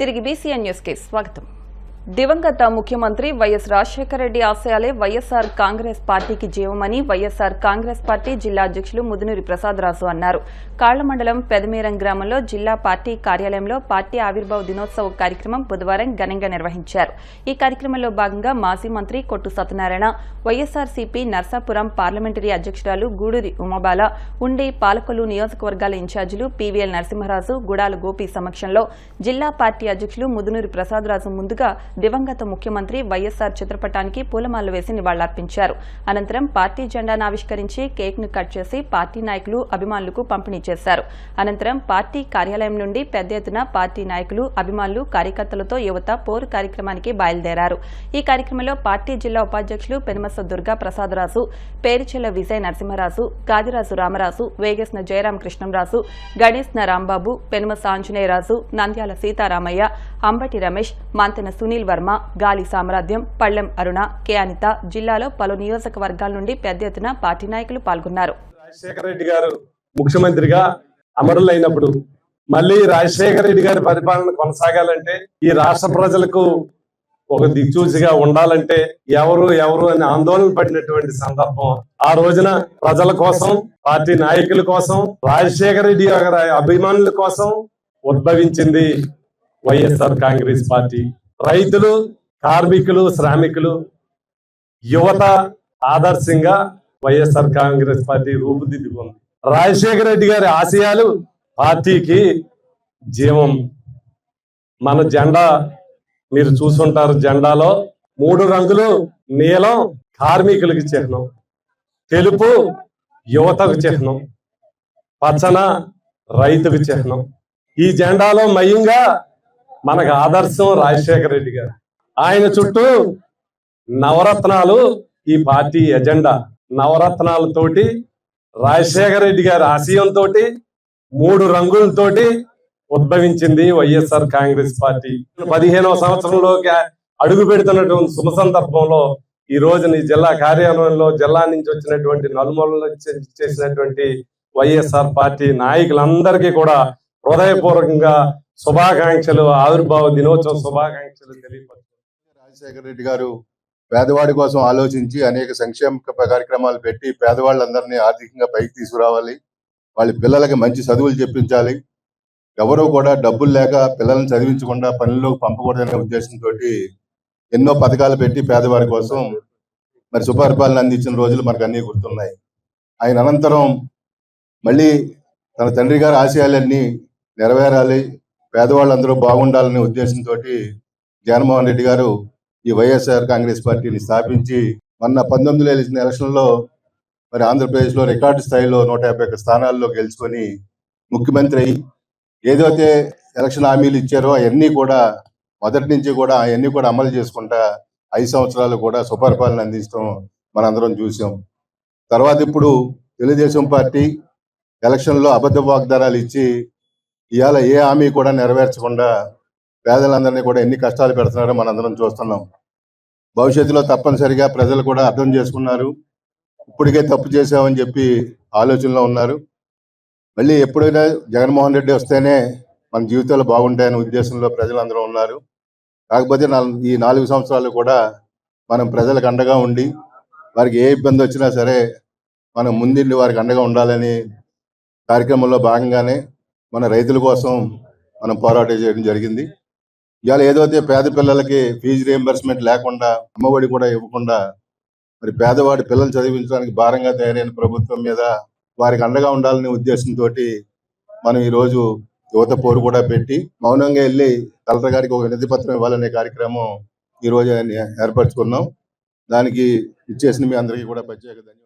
తిరిగి బీసీఎన్ న్యూస్కి స్వాగతం. దివంగత ముఖ్యమంత్రి వైఎస్ రాజశేఖర రెడ్డి ఆశయాలే వైఎస్ఆర్ కాంగ్రెస్ పార్టీకి జీవమని వైఎస్ఆర్ కాంగ్రెస్ పార్టీ జిల్లా అధ్యక్షులు ముదునూరి ప్రసాదరాజు అన్నారు. కాళ్ల మండలం పెదమీరం గ్రామంలో జిల్లా పార్టీ కార్యాలయంలో పార్టీ ఆవిర్భావ దినోత్సవ కార్యక్రమం బుధవారం ఘనంగా నిర్వహించారు. ఈ కార్యక్రమంలో భాగంగా మాజీ మంత్రి కొట్టు సత్యనారాయణ, వైఎస్ఆర్సీపీ నర్సాపురం పార్లమెంటరీ అధ్యక్షురాలు గూడూరి ఉమాబాల, ఉండి పాలకొల్లు నియోజకవర్గాల ఇన్ఛార్జీలు పీవీఎల్ నరసింహరాజు, గుడాల గోపి సమక్షంలో జిల్లా పార్టీ అధ్యక్షులు ముదునూరి ప్రసాదరాజు ముందుగా దివంగత ముఖ్యమంత్రి వైఎస్ఆర్ చిత్రపటానికి పూలమాలలు వేసి నివాళులర్పించారు. అనంతరం పార్టీ జెండాను ఆవిష్కరించి కేక్ ను కట్ చేసి పార్టీ నాయకులు, అభిమానులకు పంపిణీ చేశారు. అనంతరం పార్టీ కార్యాలయం నుండి పెద్ద ఎత్తున పార్టీ నాయకులు, అభిమానులు, కార్యకర్తలతో యువత పోరు కార్యక్రమానికి బయలుదేరారు. ఈ కార్యక్రమంలో పార్టీ జిల్లా ఉపాధ్యక్షులు పెనుమస దుర్గా ప్రసాదరాజు, పేరుచెల్ల విజయ నరసింహరాజు, గాదిరాజు రామరాజు, వేగేశ్న జయరాం కృష్ణంరాజు, గణేశ్న రాంబాబు, పెనుమస ఆంజనేయరాజు, నంద్యాల సీతారామయ్య, అంబటి రమేష్, మంతెన సునీల్ వర్మ, గాలి సామ్రాజ్యం, పళ్లెం అరుణ, కె అనిత జిల్లాలో పలు నియోజకవర్గాల నుండి పెద్ద ఎత్తున పార్టీ నాయకులు పాల్గొన్నారు. రాజశేఖర రెడ్డి గారు ముఖ్యమంత్రిగా అమరులైనప్పుడు మళ్ళీ రాజశేఖర రెడ్డి గారి పరిపాలన కొనసాగాలంటే, ఈ రాష్ట్ర ప్రజలకు ఒక దిక్చూచిగా ఉండాలంటే ఎవరు అని ఆందోళన పడినటువంటి సందర్భం. ఆ రోజున ప్రజల కోసం, పార్టీ నాయకుల కోసం, రాజశేఖర రెడ్డి గారి అభిమానుల కోసం ఉద్భవించింది వైఎస్ఆర్ కాంగ్రెస్ పార్టీ. రైతులు, కార్మికులు, శ్రామికులు, యువత ఆదర్శంగా వైఎస్ఆర్ కాంగ్రెస్ పార్టీ రూపుదిద్దుకుంది. రాజశేఖర రెడ్డి గారి ఆశయాలు పార్టీకి జీవం. మన జెండా మీరు చూసుంటారు, జెండాలో 3 రంగులు. నీలం కార్మికులకు చిహ్నం, తెలుపు యువతకు చిహ్నం, పచ్చన రైతుకు చిహ్నం. ఈ జెండాలో మయంగా మనకు ఆదర్శం రాజశేఖర రెడ్డి గారు. ఆయన చుట్టూ నవరత్నాలు ఈ పార్టీ ఎజెండా. నవరత్నాలతోటి, రాజశేఖర రెడ్డి గారి ఆశయంతో, 3 రంగులతోటి ఉద్భవించింది వైఎస్ఆర్ కాంగ్రెస్ పార్టీ. 15వ సంవత్సరంలోకి అడుగు పెడుతున్నటువంటి శుభ సందర్భంలో ఈ రోజున ఈ జిల్లా కార్యాలయంలో జిల్లా నుంచి వచ్చినటువంటి నలుమూలలు చేసినటువంటి వైఎస్ఆర్ పార్టీ నాయకులందరికీ కూడా హృదయపూర్వకంగా శుభాకాంక్షలు, ఆవిర్భావ దినోత్సవ శుభాకాంక్షలు తెలియపరుస్తున్నారు. రాజశేఖర రెడ్డి గారు పేదవాడి కోసం ఆలోచించి అనేక సంక్షేమ కార్యక్రమాలు పెట్టి పేదవాళ్ళందరినీ ఆర్థికంగా పైకి తీసుకురావాలి, వాళ్ళ పిల్లలకి మంచి చదువులు చెప్పించాలి, ఎవరూ కూడా డబ్బులు లేక పిల్లల్ని చదివించకుండా పనుల్లోకి పంపకూడదనే ఉద్దేశంతో ఎన్నో పథకాలు పెట్టి పేదవారి కోసం మరి సుపరిపాలన అందించిన రోజులు మనకు అన్నీ గుర్తున్నాయి. ఆయన అనంతరం మళ్ళీ తన తండ్రి గారి ఆశయాలన్నీ నెరవేరాలి, పేదవాళ్ళందరూ బాగుండాలనే ఉద్దేశంతో జగన్మోహన్ రెడ్డి గారు ఈ వైఎస్ఆర్ కాంగ్రెస్ పార్టీని స్థాపించి మొన్న 19లో గెలిచిన ఎలక్షన్లో మరి ఆంధ్రప్రదేశ్లో రికార్డు స్థాయిలో 151 స్థానాల్లో గెలుచుకొని ముఖ్యమంత్రి అయ్యి ఏదైతే ఎలక్షన్ హామీలు ఇచ్చారో అవన్నీ కూడా మొదటి నుంచి కూడా అవన్నీ కూడా అమలు చేసుకుంటా 5 సంవత్సరాలు కూడా సుపరిపాలన అందించడం మనందరం చూసాం. తర్వాత ఇప్పుడు తెలుగుదేశం పార్టీ ఎలక్షన్లో అబద్ధ వాగ్దానాలు ఇచ్చి ఇవాళ ఏ హామీ కూడా నెరవేర్చకుండా పేదలందరినీ కూడా ఎన్ని కష్టాలు పెడుతున్నారో మనందరం చూస్తున్నాం. భవిష్యత్తులో తప్పనిసరిగా ప్రజలు కూడా అర్థం చేసుకున్నారు, ఇప్పటికే తప్పు చేసామని చెప్పి ఆలోచనలో ఉన్నారు. మళ్ళీ ఎప్పుడైనా జగన్మోహన్ రెడ్డి వస్తేనే మన జీవితాలు బాగుంటాయనే ఉద్దేశంలో ప్రజలందరూ ఉన్నారు. కాకపోతే ఈ 4 సంవత్సరాలు కూడా మనం ప్రజలకు అండగా ఉండి వారికి ఏ ఇబ్బంది వచ్చినా సరే మనం ముందుండి వారికి అండగా ఉండాలని కార్యక్రమంలో భాగంగానే మన రైతుల కోసం మనం పోరాటం చేయడం జరిగింది. ఇవాళ ఏదైతే పేద పిల్లలకి ఫీజు రియంబర్స్మెంట్ లేకుండా, అమ్మఒడి కూడా ఇవ్వకుండా మరి పేదవాడి పిల్లలు చదివించడానికి భారంగా తయారైన ప్రభుత్వం మీద వారికి అండగా ఉండాలనే ఉద్దేశంతో మనం ఈరోజు యువత పోరు కూడా పెట్టి మౌనంగా వెళ్ళి కలెక్టర్ గారికి ఒక వినతి పత్రం ఇవ్వాలనే కార్యక్రమం ఈరోజు ఏర్పరచుకున్నాం. దానికి ఇచ్చేసిన మీ అందరికీ కూడా ప్రత్యేక ధన్యవాదాలు.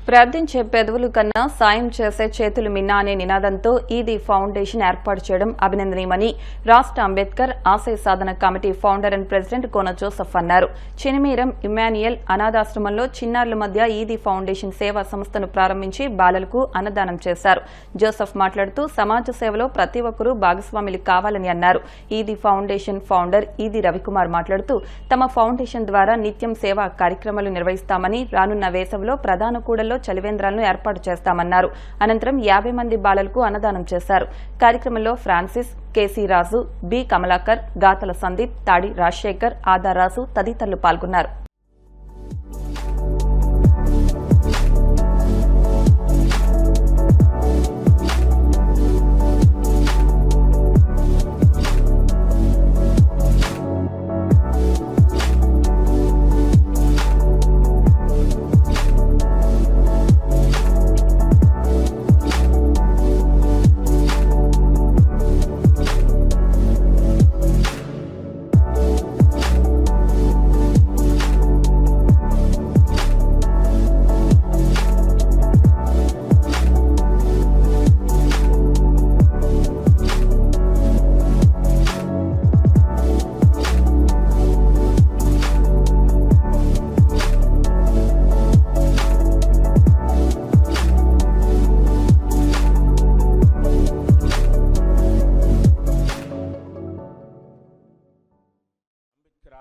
ప్రార్థించే పెదవులు కన్నా సాయం చేసే చేతులు మిన్నా అనే నినాదంతో ఈదీ ఫౌండేషన్ ఏర్పాటు చేయడం అభినందనీయమని రాష్ట్ర అంబేద్కర్ ఆశయ సాధన కమిటీ founder and president Kona Joseph అన్నారు. చినిమీరం ఇమ్మాన్యుయల్ అనాథాశ్రమంలో చిన్నారుల మధ్య ఈదీ ఫౌండేషన్ సేవా సంస్థను ప్రారంభించి బాలలకు అన్నదానం చేశారు. జోసెఫ్ మాట్లాడుతూ సమాజ సేవలో ప్రతి ఒక్కరూ భాగస్వాములు కావాలని అన్నారు. ఈదీ ఫౌండేషన్ ఫౌండర్ ఈదీ రవికుమార్ మాట్లాడుతూ తమ ఫౌండేషన్ ద్వారా నిత్యం సేవా కార్యక్రమాలు నిర్వహిస్తామని, రానున్న వేసవిలో ప్రధాన కూడల్లో చలివేంద్రాలను ఏర్పాటు చేస్తామన్నారు. అనంతరం 50 మంది బాలలకు అన్నదానం చేశారు. కార్యక్రమంలో ఫ్రాన్సిస్, కేసీ రాజు, బి కమలాకర్, గాతల సందీప్, తాడి రాజశేఖర్, ఆదారాజు తదితరులు పాల్గొన్నారు.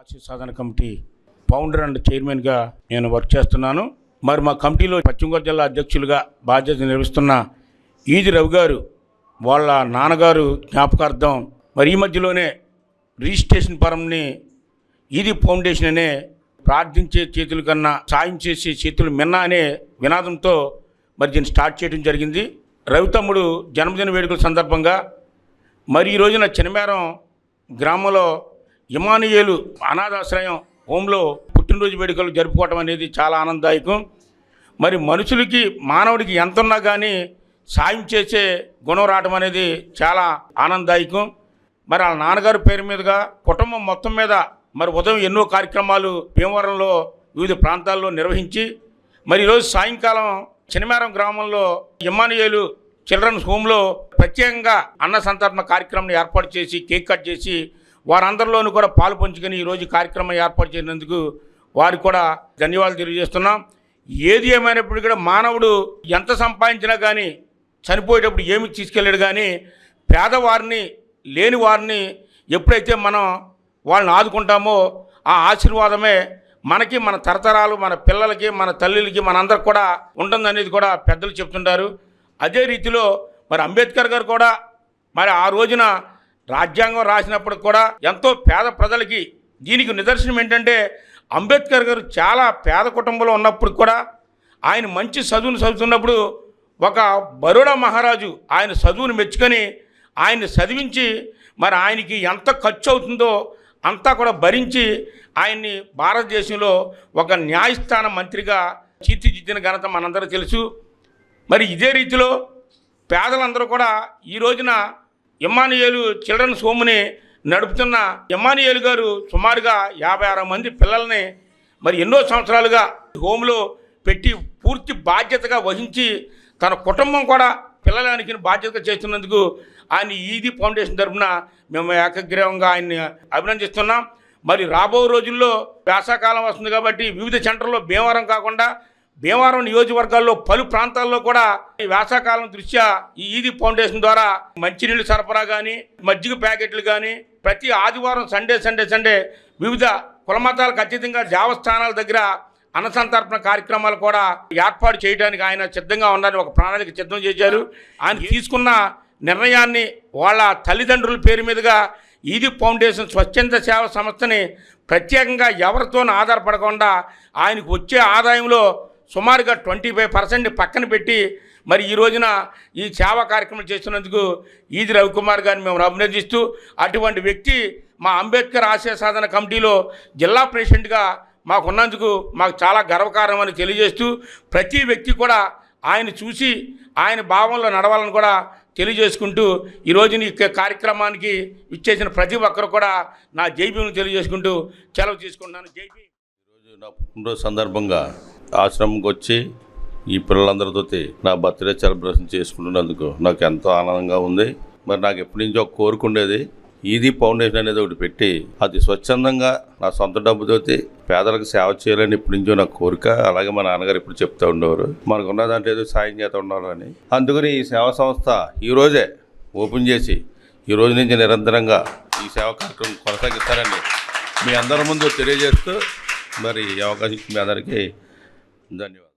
ఆశయ సాధన కమిటీ ఫౌండర్ అండ్ చైర్మన్గా నేను వర్క్ చేస్తున్నాను. మరి మా కమిటీలో పశ్చిమ గోదావరి జిల్లా అధ్యక్షులుగా బాధ్యత నిర్వహిస్తున్న ఈదీ రవి గారు వాళ్ళ నాన్నగారు జ్ఞాపకార్థం మరి ఈ మధ్యలోనే రిజిస్ట్రేషన్ ఫారంని ఈదీ ఫౌండేషన్ అనే ప్రార్థించే చేతుల కన్నా సాయం చేసే చేతులు మిన్నా అనే వినాదంతో మరి దీన్ని స్టార్ట్ చేయడం జరిగింది. రవి తమ్ముడు జన్మదిన వేడుకల సందర్భంగా మరి ఈ రోజున చినమేరం గ్రామంలో ఇమ్మానుయేలు అనాథాశ్రయం హోంలో పుట్టినరోజు వేడుకలు జరుపుకోవటం అనేది చాలా ఆనందదాయకం. మరి మనుషులకి మానవుడికి ఎంత ఉన్నా కానీ సాయం చేసే గుణం రావటం అనేది చాలా ఆనందదాయకం. మరి వాళ్ళ నాన్నగారి పేరు మీదుగా కుటుంబం మొత్తం మీద మరి ఉదయం ఎన్నో కార్యక్రమాలు భీమవరంలో వివిధ ప్రాంతాల్లో నిర్వహించి మరి ఈరోజు సాయంకాలం చినమేరం గ్రామంలో ఇమ్మానుయేలు చిల్డ్రన్స్ హోమ్లో ప్రత్యేకంగా అన్న సంతర్పణ కార్యక్రమం ఏర్పాటు చేసి కేక్ కట్ చేసి వారందరిలోనూ కూడా పాలు పంచుకొని ఈరోజు కార్యక్రమం ఏర్పాటు చేసినందుకు వారికి కూడా ధన్యవాదాలు తెలియజేస్తున్నాం. ఏది ఏమైనప్పుడు కూడా మానవుడు ఎంత సంపాదించినా కానీ చనిపోయేటప్పుడు ఏమి తీసుకెళ్ళాడు, కానీ పేదవారిని లేని వారిని ఎప్పుడైతే మనం వాళ్ళని ఆదుకుంటామో ఆ ఆశీర్వాదమే మనకి, మన తరతరాలు, మన పిల్లలకి, మన తల్లులకి, మనందరికి కూడా ఉంటుందనేది కూడా పెద్దలు చెప్తుంటారు. అదే రీతిలో మరి అంబేద్కర్ గారు కూడా మరి ఆ రోజున రాజ్యాంగం రాసినప్పుడు కూడా ఎంతో పేద ప్రజలకి, దీనికి నిదర్శనం ఏంటంటే అంబేద్కర్ గారు చాలా పేద కుటుంబంలో ఉన్నప్పుడు కూడా ఆయన మంచి చదువును చదువుతున్నప్పుడు ఒక బరోడా మహారాజు ఆయన చదువును మెచ్చుకొని ఆయన్ని చదివించి మరి ఆయనకి ఎంత ఖర్చు అవుతుందో అంతా కూడా భరించి ఆయన్ని భారతదేశంలో ఒక న్యాయస్థాన మంత్రిగా తీర్చిదిద్దిన ఘనత మనందరూ తెలుసు. మరి ఇదే రీతిలో పేదలందరూ కూడా ఈ రోజున ఇమ్మానుయేలు చిల్డ్రన్స్ హోమ్ని నడుపుతున్న ఇమ్మానుయేలు గారు సుమారుగా 56 మంది పిల్లల్ని మరి ఎన్నో సంవత్సరాలుగా హోమ్లో పెట్టి పూర్తి బాధ్యతగా వహించి తన కుటుంబం కూడా పిల్లలకి బాధ్యతగా చేస్తున్నందుకు ఆయన ఈదీ ఫౌండేషన్ తరఫున మేము ఏకగ్రీవంగా ఆయన్ని అభినందిస్తున్నాం. మరి రాబో రోజుల్లో వేసవకాలం వస్తుంది కాబట్టి వివిధ సెంటర్లో భీమవరం కాకుండా భీమవరం నియోజకవర్గాల్లో పలు ప్రాంతాల్లో కూడా ఈ వేసవకాలం దృష్ట్యా ఈ ఈదీ ఫౌండేషన్ ద్వారా మంచినీళ్ళు సరఫరా కానీ, మజ్జిగ ప్యాకెట్లు కానీ, ప్రతి ఆదివారం సండే వివిధ కులమతాలకు అతీతంగా దేవస్థానాల దగ్గర అన్నసంతర్పణ కార్యక్రమాలు కూడా ఏర్పాటు చేయడానికి ఆయన సిద్ధంగా ఉన్నారని ఒక ప్రణాళిక సిద్ధం చేశారు. ఆయన తీసుకున్న నిర్ణయాన్ని వాళ్ళ తల్లిదండ్రుల పేరు మీదుగా ఈదీ ఫౌండేషన్ స్వచ్ఛంద సేవ సంస్థని ప్రత్యేకంగా ఎవరితోనూ ఆధారపడకుండా ఆయనకు వచ్చే ఆదాయంలో సుమారుగా 25% పక్కన పెట్టి మరి ఈ రోజున ఈ సేవా కార్యక్రమం చేస్తున్నందుకు ఈదీ రవికుమార్ గారిని మేము అభినందిస్తూ, అటువంటి వ్యక్తి మా అంబేద్కర్ ఆశయ సాధన కమిటీలో జిల్లా ప్రెసిడెంట్గా మాకున్నందుకు మాకు చాలా గర్వకారణం అని తెలియజేస్తూ, ప్రతి వ్యక్తి కూడా ఆయన చూసి ఆయన భావంలో నడవాలని కూడా తెలియజేసుకుంటూ ఈరోజు ఈ కార్యక్రమానికి ఇచ్చేసిన ప్రతి ఒక్కరు కూడా నా జైబీని తెలియజేసుకుంటూ సెలవు తీసుకుంటున్నాను. జైబీ. ఈరోజు నా పుట్టినరోజు సందర్భంగా ఆశ్రమంకి వచ్చి ఈ పిల్లలందరితో నా బర్త్డే సెలబ్రేషన్ చేసుకుంటున్నందుకు నాకు ఎంతో ఆనందంగా ఉంది. మరి నాకు ఎప్పటి నుంచో ఒక కోరిక ఉండేది, ఈదీ ఫౌండేషన్ అనేది ఒకటి పెట్టి అది స్వచ్ఛందంగా నా సొంత డబ్బుతో పేదలకు సేవ చేయాలని ఇప్పటి నుంచో నాకు కోరిక. అలాగే మా నాన్నగారు ఇప్పుడు చెప్తూ ఉండేవారు, మనకున్న దాంట్లో ఏదో సాయం చేస్తూ ఉండాలని. అందుకని ఈ సేవా సంస్థ ఈరోజే ఓపెన్ చేసి ఈ రోజు నుంచి నిరంతరంగా ఈ సేవా కార్యక్రమం కొనసాగిస్తారని మీ అందరి ముందు తెలియజేస్తూ మరి ఈ అవకాశం మీ అందరికీ ధన్యవాదాలు.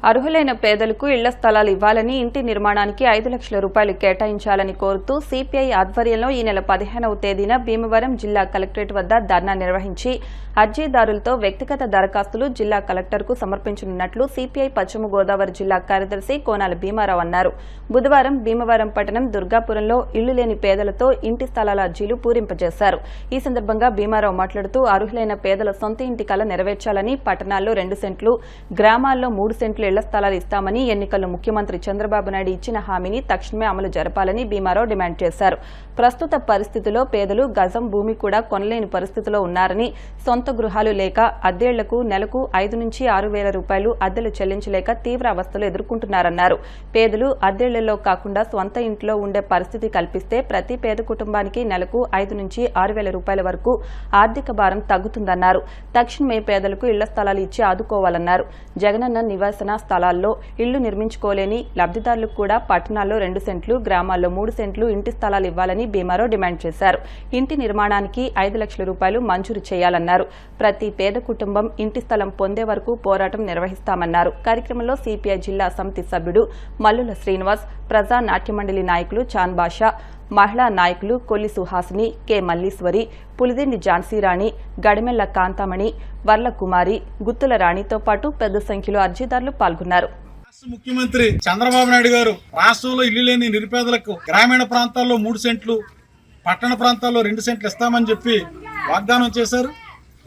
అర్హులైన పేదలకు ఇళ్ల స్థలాలు ఇవ్వాలని, ఇంటి నిర్మాణానికి 5 లక్షల రూపాయలు కేటాయించాలని కోరుతూ సిపిఐ ఆధ్వర్యంలో ఈ నెల 15వ తేదీన భీమవరం జిల్లా కలెక్టరేట్ వద్ద ధర్నా నిర్వహించి అర్జీదారులతో వ్యక్తిగత దరఖాస్తులు జిల్లా కలెక్టర్కు సమర్పించనున్నట్లు సిపిఐ పశ్చిమ గోదావరి జిల్లా కార్యదర్శి కోనాల భీమారావు అన్నారు. బుధవారం భీమవరం పట్టణం దుర్గాపురంలో ఇళ్లు లేని పేదలతో ఇంటి స్థలాల అర్జీలు పూరింపజేశారు. ఈ సందర్భంగా భీమారావు మాట్లాడుతూ అర్హులైన పేదల సొంత ఇంటి కల నెరవేర్చాలని, పట్టణాల్లో 2 సెంట్లు, గ్రామాల్లో 3 సెంట్లు ఇళ్ల స్థలాలు ఇస్తామని, ఎన్నికల్లో ముఖ్యమంత్రి చంద్రబాబు నాయుడు ఇచ్చిన హామీని తక్షణమే అమలు జరపాలని భీమారావు డిమాండ్ చేశారు. ప్రస్తుత పరిస్థితిలో పేదలు గజం భూమి కూడా కొనలేని పరిస్థితిలో ఉన్నారని, సొంత గృహాలు లేక అద్దెళ్లకు నెలకు 5 నుంచి 6 వేల రూపాయలు అద్దెలు చెల్లించలేక తీవ్ర అవస్థలు ఎదుర్కొంటున్నారన్నారు. పేదలు అద్దెళ్లలో కాకుండా స్వంత ఇంట్లో ఉండే పరిస్థితి కల్పిస్తే ప్రతి పేద కుటుంబానికి నెలకు 5 నుంచి 6 వేల రూపాయల వరకు ఆర్థిక భారం తగ్గుతుందన్నారు. తక్షణమే పేదలకు ఇళ్ల స్థలాలు ఇచ్చి ఆదుకోవాలన్నారు. జగనన్న నివాసన స్థలాల్లో ఇళ్లు నిర్మించుకోలేని లబ్ధిదారులకు కూడా పట్టణాల్లో 2 సెంట్లు, గ్రామాల్లో 3 సెంట్లు ఇంటి స్థలాలు ఇవ్వాలని భీమారావు డిమాండ్ చేశారు. ఇంటి నిర్మాణానికి 5 లక్షల రూపాయలు మంజూరు చేయాలన్నారు. ప్రతి పేద కుటుంబం ఇంటి స్థలం పొందే వరకు పోరాటం నిర్వహిస్తామన్నారు. కార్యక్రమంలో సిపిఐ జిల్లా సమితి సభ్యుడు మల్లుల శ్రీనివాస్, ప్రజా నాట్య మండలి నాయకులు చాన్ బాషా, మహిళా నాయకులు కొల్లి సుహాసిని, కె మల్లీశ్వరి, పులిదిండి ఝాన్సీరాణి, గడిమెల్ల కాంతామణి, వర్ల కుమారి, గుత్తుల రాణితో పాటు పెద్ద సంఖ్యలో అర్జీదారులు పాల్గొన్నారు. ముఖ్యమంత్రి చంద్రబాబు నాయుడు గారు రాష్ట్రంలో ఇల్లు లేని నిరుపేదలకు గ్రామీణ ప్రాంతాల్లో 3 సెంట్లు, పట్టణ ప్రాంతాల్లో 2 సెంట్లు ఇస్తామని చెప్పి వాగ్దానం చేశారు.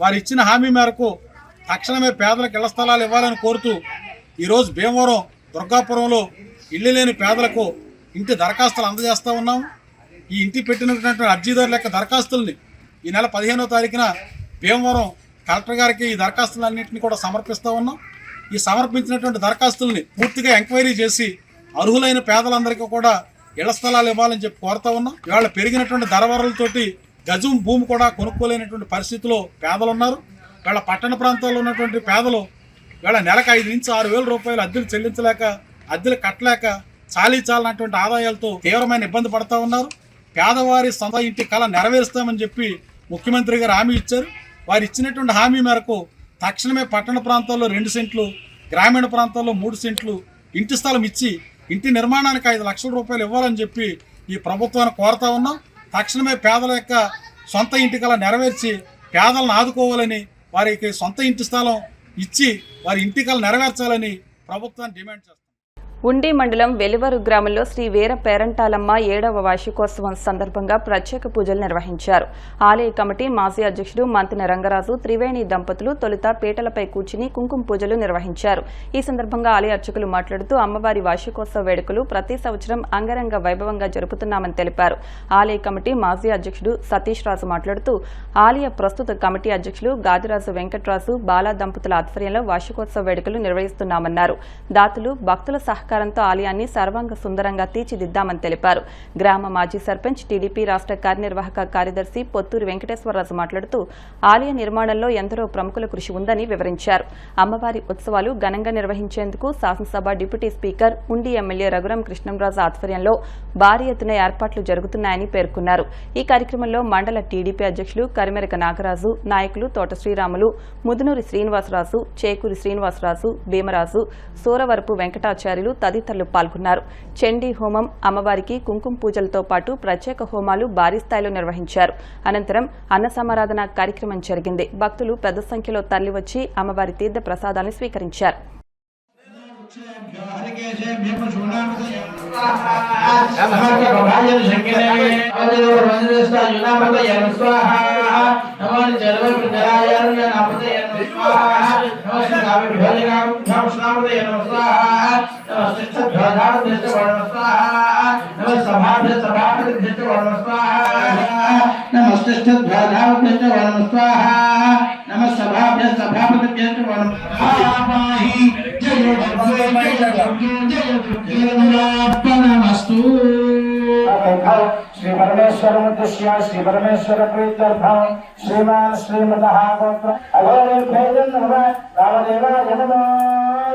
వారు ఇచ్చిన హామీ మేరకు తక్షణమే పేదలకు ఇళ్ల స్థలాలు ఇవ్వాలని కోరుతూ ఈరోజు భీమవరం దుర్గాపురంలో ఇల్లు లేని పేదలకు ఇంటి దరఖాస్తులు అందజేస్తూ ఉన్నాం. ఈ ఇంటి పెట్టినటువంటి అర్జీదారుల యొక్క దరఖాస్తుల్ని ఈ నెల 15వ తారీఖున భీమవరం కలెక్టర్ గారికి ఈ దరఖాస్తులన్నింటినీ కూడా సమర్పిస్తూ ఉన్నాం. ఈ సమర్పించినటువంటి దరఖాస్తుల్ని పూర్తిగా ఎంక్వైరీ చేసి అర్హులైన పేదలందరికీ కూడా ఇళ్ల స్థలాలు ఇవ్వాలని చెప్పి కోరుతా ఉన్నాం. ఇవాళ పెరిగినటువంటి ధరవరలతోటి గజం భూమి కూడా కొనుక్కోలేనటువంటి పరిస్థితిలో పేదలు ఉన్నారు. ఇవాళ పట్టణ ప్రాంతాల్లో ఉన్నటువంటి పేదలు ఇవాళ నెలకు 5 నుంచి 6 వేల రూపాయలు అద్దెలు చెల్లించలేక, అద్దెలు కట్టలేక చాలినటువంటి ఆదాయాలతో తీవ్రమైన ఇబ్బంది పడతా ఉన్నారు. పేదవారి సొంత ఇంటి కళ నెరవేరుస్తామని చెప్పి ముఖ్యమంత్రి గారు హామీ ఇచ్చారు. వారు ఇచ్చినటువంటి హామీ మేరకు తక్షణమే పట్టణ ప్రాంతాల్లో 2 సెంట్లు, గ్రామీణ ప్రాంతాల్లో 3 సెంట్లు ఇంటి స్థలం ఇచ్చి ఇంటి నిర్మాణానికి 5 లక్షల రూపాయలు ఇవ్వాలని చెప్పి ఈ ప్రభుత్వాన్ని కోరుతా ఉన్నాం. తక్షణమే పేదల యొక్క సొంత ఇంటి కళ నెరవేర్చి పేదలను ఆదుకోవాలని, వారికి సొంత ఇంటి స్థలం ఇచ్చి వారి ఇంటి కళ నెరవేర్చాలని ప్రభుత్వాన్ని డిమాండ్ చేస్తాం. ఉండి మండలం వెలువరు గ్రామంలో శ్రీ వీర పేరంటాలమ్మ 7వ వార్షికోత్సవం సందర్భంగా ప్రత్యేక పూజలు నిర్వహించారు. ఆలయ కమిటీ మాజీ అధ్యక్షుడు మంతిన రంగరాజు, త్రివేణి దంపతులు తొలుత పీటలపై కూర్చుని కుంకుమ పూజలు నిర్వహించారు. ఈ సందర్భంగా ఆలయ అర్చకులు మాట్లాడుతూ అమ్మవారి వార్షికోత్సవ వేడుకలు ప్రతి సంవత్సరం అంగరంగ వైభవంగా జరుపుతున్నామని తెలిపారు. ఆలయ కమిటీ మాజీ అధ్యక్షుడు సతీష్ రాజు మాట్లాడుతూ ఆలయ ప్రస్తుత కమిటీ అధ్యక్షులు గాదిరాజు వెంకటరాజు, బాలా దంపతుల ఆధ్వర్యంలో వార్షికోత్సవ వేడుకలు నిర్వహిస్తున్నామన్నారు. దాతలు, భక్తుల సహకారంతో ఆలయాన్ని సర్వాంగ సుందరంగా తీర్చిదిద్దామని తెలిపారు. గ్రామ మాజీ సర్పంచ్, టీడీపీ రాష్ట్ర కార్యనిర్వాహక కార్యదర్శి పొత్తూరి వెంకటేశ్వరరాజు మాట్లాడుతూ ఆలయ నిర్మాణంలో ఎందరో ప్రముఖుల కృషి ఉందని వివరించారు. అమ్మవారి ఉత్సవాలు ఘనంగా నిర్వహించేందుకు శాసనసభ డిప్యూటీ స్పీకర్, ఉండి ఎమ్మెల్యే రఘురాం కృష్ణంరాజు ఆధ్వర్యంలో భారీ ఎత్తున ఏర్పాట్లు జరుగుతున్నాయని పేర్కొన్నారు. ఈ కార్యక్రమంలో మండల టీడీపీ అధ్యక్షులు కరిమెరక నాగరాజు, నాయకులు తోట శ్రీరాములు, ముదునూరి శ్రీనివాసరాజు, చేకూరి శ్రీనివాసరాజు, భీమరాజు, సూరవరపు వెంకటాచార్యులు తదితరులు పాల్గొన్నారు. చండీ హోమం, అమ్మవారికి కుంకుమ పూజలతో పాటు ప్రత్యేక హోమాలు భారీ స్థాయిలో నిర్వహించారు. అనంతరం అన్న సమారాధన కార్యక్రమం జరిగింది. భక్తులు పెద్ద సంఖ్యలో తరలివచ్చి అమ్మవారి తీర్థ ప్రసాదాన్ని స్వీకరించారు. श्री परमेश्वर मुद्दश्य श्री परमेश्वर प्रीत्यर्थम श्रीमान श्रीमतः गोत्र अघोरेभ्येजन नमः रामदेवाय नमः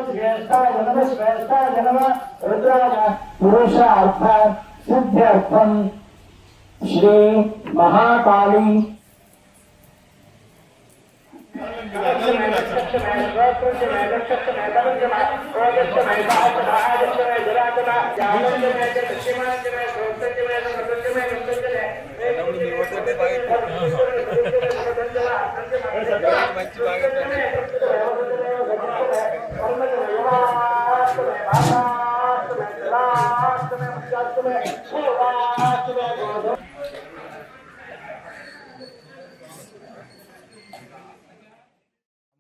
ज्येष्ठाय नमः श्रेष्ठाय नमः रुद्राय पुरुषार्थ सिद्ध्यर्थम श्री महाकाली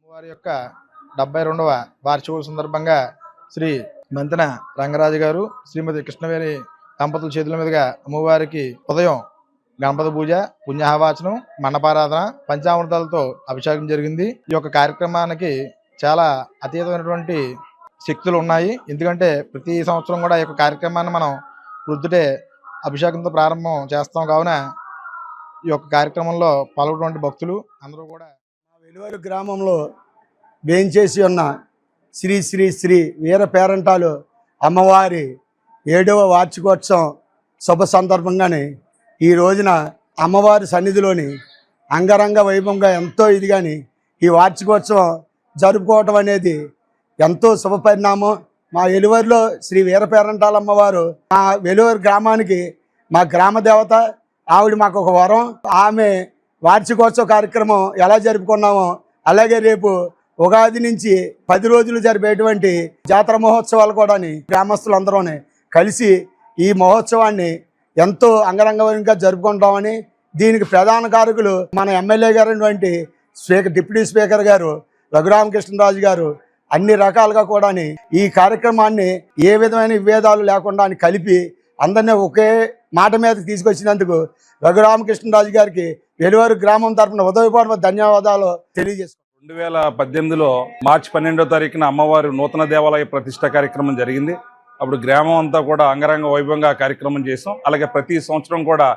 వారి యొక్క 72వ వార్షికోత్సవం సందర్భంగా శ్రీ మంతిన రంగరాజు గారు, శ్రీమతి కృష్ణవేణి దంపతుల చేతుల మీదుగా అమ్మవారికి ఉదయం గణపతి పూజ, పుణ్యాహవాచనం, మండపారాధన, పంచామృతాలతో అభిషేకం జరిగింది. ఈ యొక్క కార్యక్రమానికి చాలా అతీతమైనటువంటి శక్తులు ఉన్నాయి. ఎందుకంటే ప్రతి సంవత్సరం కూడా ఈ యొక్క కార్యక్రమాన్ని మనం వృద్ధుడే అభిషేకంతో ప్రారంభం చేస్తాం. కావున ఈ యొక్క కార్యక్రమంలో పాల్గొన్నటువంటి భక్తులు అందరూ కూడా వెలువరు గ్రామంలో వేంచేసి ఉన్న శ్రీ శ్రీ శ్రీ వీర పేరంటాలు అమ్మవారి 7వ వార్షికోత్సవం శుభ సందర్భంగానే ఈ రోజున అమ్మవారి సన్నిధిలోని అంగరంగ వైభవంగా ఎంతో ఇదిగాని ఈ వార్షికోత్సవం జరుపుకోవటం అనేది ఎంతో శుభ పరిణామం. మా వెలువరిలో శ్రీ వీర పేరంటాల అమ్మవారు మా వెలువరు గ్రామానికి మా గ్రామ దేవత. ఆవిడ మాకు ఒక వరం. ఆమె వార్షికోత్సవ కార్యక్రమం ఎలా జరుపుకున్నామో అలాగే రేపు ఉగాది నుంచి 10 రోజులు జరిపేటువంటి జాతర మహోత్సవాలు కూడా గ్రామస్తులందరూ కలిసి ఈ మహోత్సవాన్ని ఎంతో అంగరంగంగా జరుపుకుంటామని, దీనికి ప్రధాన కారకులు మన ఎమ్మెల్యే గారైనటువంటి డిప్యూటీ స్పీకర్ గారు రఘురామకృష్ణరాజు గారు అన్ని రకాలుగా కూడా ఈ కార్యక్రమాన్ని ఏ విధమైన విభేదాలు లేకుండా కలిపి అందరినీ ఒకే మాట మీద తీసుకొచ్చినందుకు రఘురామకృష్ణరాజు గారికి వెలువరు గ్రామం తరఫున ఉదయపూర్వక ధన్యవాదాలు తెలియజేస్తున్నాను. 2018లో మార్చి 12వ తారీఖున అమ్మవారి నూతన దేవాలయ ప్రతిష్ట కార్యక్రమం జరిగింది. అప్పుడు గ్రామం అంతా కూడా అంగరంగ వైభవంగా కార్యక్రమం చేసాం. అలాగే ప్రతి సంవత్సరం కూడా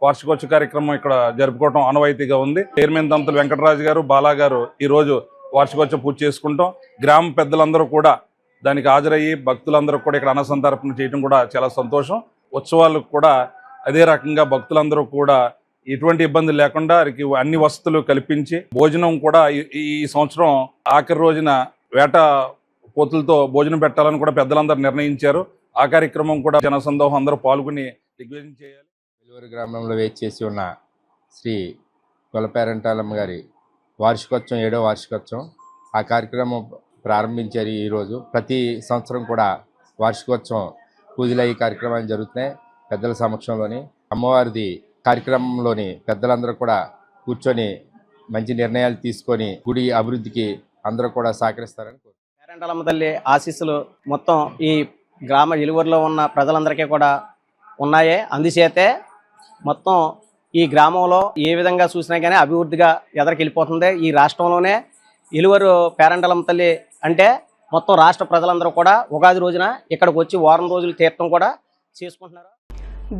వార్షికోత్సవ కార్యక్రమం ఇక్కడ జరుపుకోవడం ఆనవాయితీగా ఉంది. చైర్మన్ దంపతులు వెంకటరాజు గారు, బాలా గారు ఈరోజు వార్షికోత్సవ పూజ చేసుకుంటాం. గ్రామ పెద్దలందరూ కూడా దానికి హాజరయ్యి భక్తులందరూ కూడా ఇక్కడ అన్నసంతర్పణ చేయడం కూడా చాలా సంతోషం. ఉత్సవాలకు కూడా అదే రకంగా భక్తులందరూ కూడా ఎటువంటి ఇబ్బంది లేకుండా అన్ని వసతులు కల్పించి భోజనం కూడా ఈ సంవత్సరం ఆఖరి రోజున వేట పోతులతో భోజనం పెట్టాలని కూడా పెద్దలందరూ నిర్ణయించారు. ఆ కార్యక్రమం కూడా జనసందోహం అందరూ పాల్గొని దిగ్విజయం చేయాలి. వెలువరు గ్రామంలో వేచేసి ఉన్న శ్రీ గొల్లపేరంటాలమ్మ గారి వార్షికోత్సవం 7వ వార్షికోత్సవం ఆ కార్యక్రమం ప్రారంభించారు. ఈరోజు ప్రతి సంవత్సరం కూడా వార్షికోత్సవం పూజలు అయ్యే కార్యక్రమాలు జరుగుతున్నాయి పెద్దల సమక్షంలోని. అమ్మవారిది కార్యక్రమంలోని పెద్దలందరూ కూడా కూర్చొని మంచి నిర్ణయాలు తీసుకొని గుడి అభివృద్ధికి అందరూ కూడా సహకరిస్తారని పేరంటాలమ్మ తల్లి ఆశీస్సులు మొత్తం ఈ గ్రామ ఇలువరిలో ఉన్న ప్రజలందరికీ కూడా ఉన్నాయి. అందుచేతే మొత్తం ఈ గ్రామంలో ఏ విధంగా చూసినా కానీ అభివృద్ధిగా ఎదరికెళ్ళిపోతుంది. ఈ రాష్ట్రంలోనే ఇలువరు పేరంటాలమ్మ తల్లి అంటే మొత్తం రాష్ట్ర ప్రజలందరూ కూడా ఉగాది రోజున ఇక్కడికి వచ్చి వారం రోజులు తీర్థం కూడా చేసుకుంటున్నారు.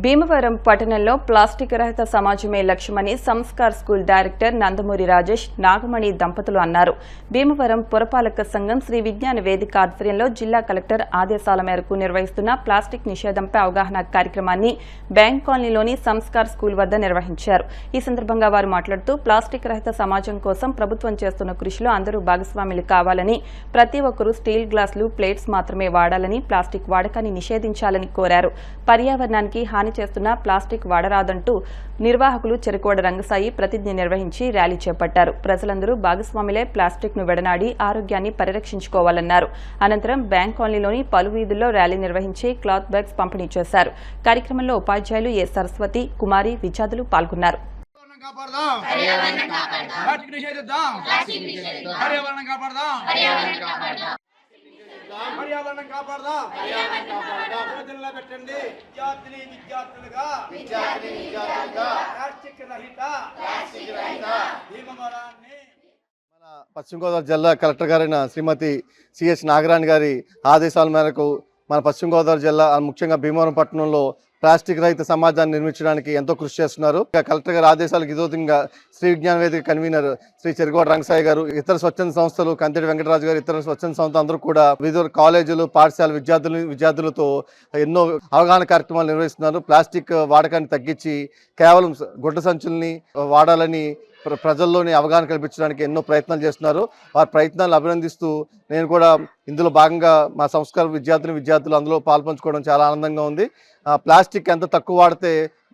భీమవరం పట్టణంలో ప్లాస్టిక్ రహిత సమాజమే లక్ష్యమని సంస్కార్ స్కూల్ డైరెక్టర్ నందమూరి రాజేష్, నాగమణి దంపతులు అన్నారు. భీమవరం పురపాలక సంఘం శ్రీ విజ్ఞాన వేదిక ఆధ్వర్యంలో జిల్లా కలెక్టర్ ఆదేశాల మేరకు నిర్వహిస్తున్న ప్లాస్టిక్ నిషేధంపై అవగాహన కార్యక్రమాన్ని బ్యాంక్ కాలనీలోని సంస్కార్ స్కూల్ వద్ద నిర్వహించారు. ఈ సందర్భంగా వారు మాట్లాడుతూ ప్లాస్టిక్ రహిత సమాజం కోసం ప్రభుత్వం చేస్తున్న కృషిలో అందరూ భాగస్వాములు కావాలని, ప్రతి ఒక్కరూ స్టీల్ గ్లాసులు, ప్లేట్స్ మాత్రమే వాడాలని, ప్లాస్టిక్ వాడకాన్ని నిషేధించాలని కోరారు. పర్యావరణానికి హాని చేస్తున్న ప్లాస్టిక్ వాడరాదంటూ నిర్వాహకులు చెరుకోడ రంగసాయి ప్రతిజ్ఞ నిర్వహించి ర్యాలీ చేపట్టారు. ప్రజలందరూ భాగస్వాములే ప్లాస్టిక్ ను విడనాడి ఆరోగ్యాన్ని పరిరక్షించుకోవాలన్నారు. అనంతరం బ్యాంక్ కాలనీలోని పలు వీధుల్లో ర్యాలీ నిర్వహించి క్లాత్ బ్యాగ్స్ పంపిణీ చేశారు. కార్యక్రమంలో ఉపాధ్యాయులు ఏ సరస్వతి, కుమారి, విద్యార్థులు పాల్గొన్నారు. పర్యావరణం కాపాడదాం, రోజుల్లో పెట్టండి విద్యార్థులుగా ప్లాస్టిక్ రహిత భీమవరాన్ని. మన పశ్చిమ గోదావరి జిల్లా కలెక్టర్ గారైన శ్రీమతి సిహెచ్ నాగరాణి గారి ఆదేశాల మేరకు మన పశ్చిమ గోదావరి జిల్లా ముఖ్యంగా భీమవరం పట్టణంలో ప్లాస్టిక్ రహిత సమాజాన్ని నిర్మించడానికి ఎంతో కృషి చేస్తున్నారు. కలెక్టర్ గారి ఆదేశాలకు విధంగా శ్రీ విజ్ఞాన వేదిక కన్వీనర్ శ్రీ చెరుకోట రంగసాయి గారు, ఇతర స్వచ్ఛంద సంస్థలు, కంతేటి వెంకటరాజు గారు, ఇతర స్వచ్ఛంద సంస్థలు అందరూ కూడా వివిధ కాలేజీలు, పాఠశాల విద్యార్థులతో ఎన్నో అవగాహన కార్యక్రమాలు నిర్వహిస్తున్నారు. ప్లాస్టిక్ వాడకాన్ని తగ్గించి కేవలం గుడ్డ సంచుల్ని వాడాలని ప్రజల్లోని అవగాహన కల్పించడానికి ఎన్నో ప్రయత్నాలు చేస్తున్నారు. వారి ప్రయత్నాలు అభినందిస్తూ నేను కూడా ఇందులో భాగంగా మా సంస్కార విద్యార్థులు అందులో పాల్పంచుకోవడం చాలా ఆనందంగా ఉంది. ప్లాస్టిక్ ఎంత తక్కువ వాడితే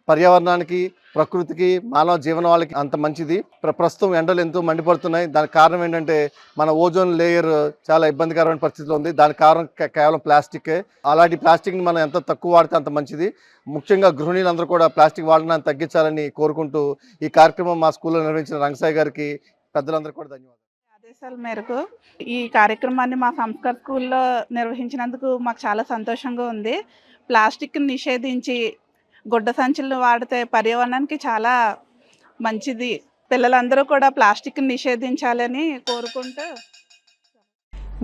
పర్యావరణానికి, ప్రకృతికి, మానవ జీవనాలకి అంత మంచిది. ప్రస్తుతం ఎండలు ఎంతో మండిపడుతున్నాయి. దానికి కారణం ఏంటంటే మన ఓజోన్ లేయర్ చాలా ఇబ్బందికరమైన పరిస్థితిలో ఉంది. దానికి కారణం కేవలం ప్లాస్టికే. అలాంటి ప్లాస్టిక్ని మనం ఎంత తక్కువ వాడితే అంత మంచిది. ముఖ్యంగా గృహిణీలందరూ కూడా ప్లాస్టిక్ వాడడాన్ని తగ్గించాలని కోరుకుంటూ ఈ కార్యక్రమం మా స్కూల్లో నిర్వహించిన రంగసాయి గారికి, పెద్దలందరూ కూడా ధన్యవాదాలు. ఆదేశాల మేరకు ఈ కార్యక్రమాన్ని మా సంస్కార్ స్కూల్లో నిర్వహించినందుకు మాకు చాలా సంతోషంగా ఉంది. ప్లాస్టిక్ని నిషేధించి గుడ్డ సంచులను వాడితే పర్యావరణానికి చాలా మంచిది. పిల్లలందరూ కూడా ప్లాస్టిక్ని నిషేధించాలని కోరుకుంటూ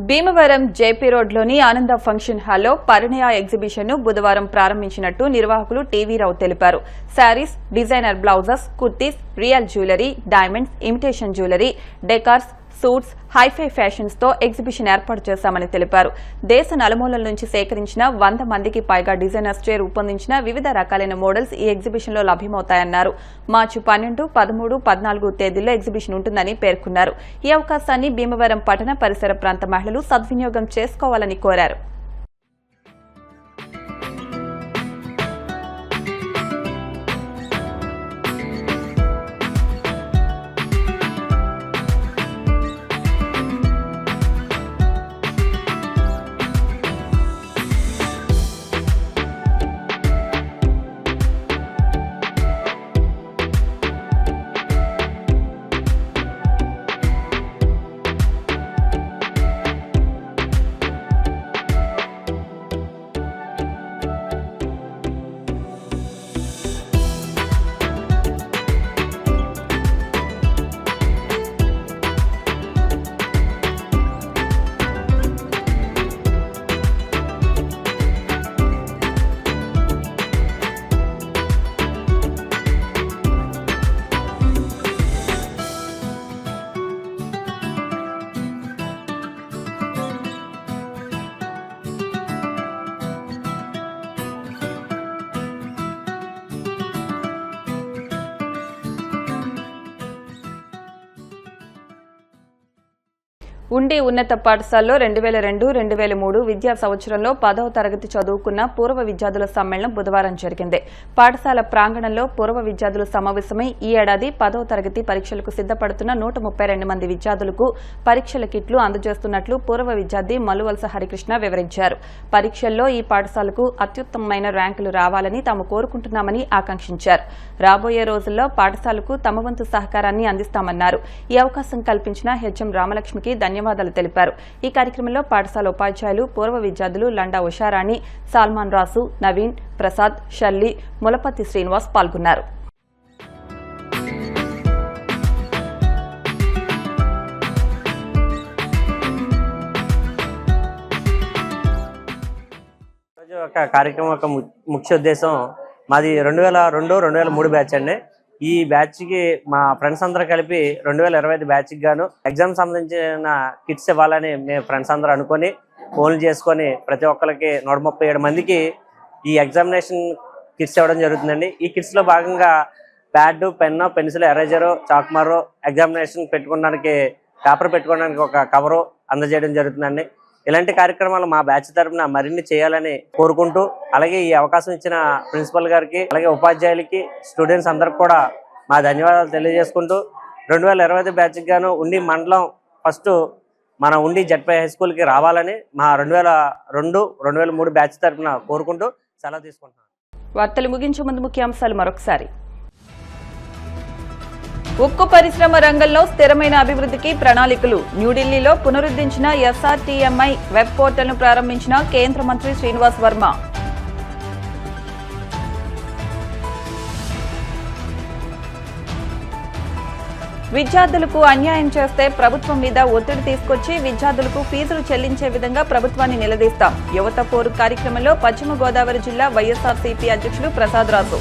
భీమవరం జేపీ రోడ్లోని ఆనంద ఫంక్షన్ హాల్లో పరిణయ ఎగ్జిబిషన్ను బుధవారం ప్రారంభించినట్టు నిర్వాహకులు టీవీ రావు తెలిపారు. Saris, designer blouses, kurtis, real jewellery, diamonds, imitation jewellery, decors, suits, hi fi fashions తో ఎగ్జిబిషన్ ఏర్పాటు చేశామని తెలిపారు. దేశ నలుమూలల నుంచి సేకరించిన 100 మందికి పైగా డిజైనర్స్ చే రూపొందించిన వివిధ రకాలైన మోడల్స్ ఈ ఎగ్జిబిషన్ లో లభ్యమవుతాయన్నారు. మార్చి 12, 13, 14 తేదీల్లో ఎగ్జిబిషన్ ఉంటుందని పేర్కొన్నారు. ఈ అవకాశాన్ని భీమవరం పట్టణ పరిసర ప్రాంత మహిళలు సద్వినియోగం చేసుకోవాలని కోరారు. ఉండి ఉన్నత పాఠశాలలో 2002-2003 విద్యా సంవత్సరంలో 10వ తరగతి చదువుకున్న పూర్వ విద్యార్థుల సమ్మేళనం బుధవారం జరిగింది. పాఠశాల ప్రాంగణంలో పూర్వ విద్యార్థులు సమావేశమై ఈ ఏడాది 10వ తరగతి పరీక్షలకు సిద్ధపడుతున్న 132 మంది విద్యార్థులకు పరీక్షల కిట్లు అందజేస్తున్నట్లు పూర్వ విద్యార్థి మల్లువలస హరికృష్ణ వివరించారు. పరీక్షల్లో ఈ పాఠశాలకు అత్యుత్తమమైన ర్యాంకులు రావాలని తాము కోరుకుంటున్నామని ఆకాంక్షించారు. రాబోయే రోజుల్లో పాఠశాలకు తమ వంతు సహకారాన్ని అందిస్తామన్నారు. ఈ అవకాశం కల్పించిన హెచ్ఎం రామలక్ష్మికి ధన్యవాదాలు తెలిపారు. ఈ కార్యక్రమంలో పాఠశాల ఉపాధ్యాయులు, పూర్వ విద్యార్థులు లండా ఉషారాణి, సాల్మాన్ రాసు, నవీన్, ప్రసాద్, షల్లి, ములపతి శ్రీనివాస్ పాల్గొన్నారు. కార్యక్రమం యొక్క ముఖ్య ఉద్దేశం మాది 2002-2003 బ్యాచ్ అండి. ఈ బ్యాచ్కి మా ఫ్రెండ్స్ అందరూ కలిపి 2025 బ్యాచ్కి గాను ఎగ్జామ్ సంబంధించిన కిట్స్ ఇవ్వాలని మేము ఫ్రెండ్స్ అందరూ అనుకొని ఫోన్లు చేసుకొని ప్రతి ఒక్కరికి 137 మందికి ఈ ఎగ్జామినేషన్ కిట్స్ ఇవ్వడం జరుగుతుందండి. ఈ కిట్స్లో భాగంగా ప్యాడ్, పెన్ను, పెన్సిల్, ఎరేజరు, చాక్మారు, ఎగ్జామినేషన్ పెట్టుకోవడానికి పేపర్ పెట్టుకోవడానికి ఒక కవరు అందజేయడం జరుగుతుందండి. ఇలాంటి కార్యక్రమాలు మా బ్యాచ్ తరఫున మరిన్ని చేయాలని కోరుకుంటూ, అలాగే ఈ అవకాశం ఇచ్చిన ప్రిన్సిపల్ గారికి, అలాగే ఉపాధ్యాయులకి, స్టూడెంట్స్ అందరికి కూడా మా ధన్యవాదాలు తెలియజేసుకుంటూ 2025 బ్యాచ్కి గాను ఉండి మండలం ఫస్ట్ మన ఉండి జడ్పీ హై స్కూల్కి రావాలని మా 2002-2003 బ్యాచ్ తరఫున కోరుకుంటూ సెలవు తీసుకుంటున్నాను. వార్తలు ముగించే ముందు ముఖ్యాంశాలు మరొకసారి. ఉక్కు పరిశ్రమ రంగంలో స్థిరమైన అభివృద్ధికి ప్రణాళికలు. న్యూఢిల్లీలో పునరుద్ధరించిన ఎస్ఆర్టీఎంఐ వెబ్ పోర్టల్ను ప్రారంభించిన కేంద్ర మంత్రి శ్రీనివాస్ వర్మ. విద్యార్థులకు అన్యాయం చేస్తే ప్రభుత్వం మీద ఒత్తిడి తీసుకొచ్చి విద్యార్థులకు ఫీజులు చెల్లించే విధంగా ప్రభుత్వాన్ని నిలదీస్తాం. యువత పోరు కార్యక్రమంలో పశ్చిమ గోదావరి జిల్లా వైఎస్ఆర్సీపీ అధ్యక్షులు ప్రసాద్ రాజు.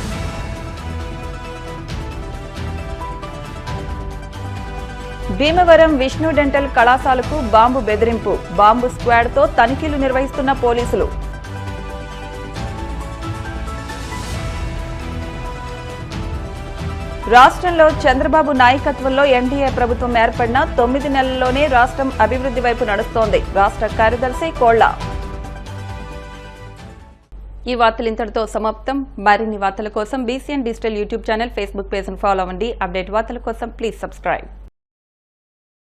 భీమవరం విష్ణు డెంటల్ కళాశాలకు బాంబు బెదిరింపు. బాంబు స్క్వాడ్తో తనిఖీలు నిర్వహిస్తున్న పోలీసులు. రాష్ట్రంలో చంద్రబాబు నాయకత్వంలో ఎన్డీఏ ప్రభుత్వం ఏర్పడిన 9 నెలల్లోనే రాష్ట్రం అభివృద్ధి వైపు నడుస్తోంది. రాష్ట్ర కార్యదర్శి కోళ్ల. ఈ వార్తలు ఇంతటితో సమాప్తం. మరిన్ని వార్తల కోసం BCN digital YouTube channel, Facebook పేజ్ను ఫాలో అవ్వండి. అప్డేట్ వార్తల కోసం ప్లీజ్ సబ్స్క్రైబ్.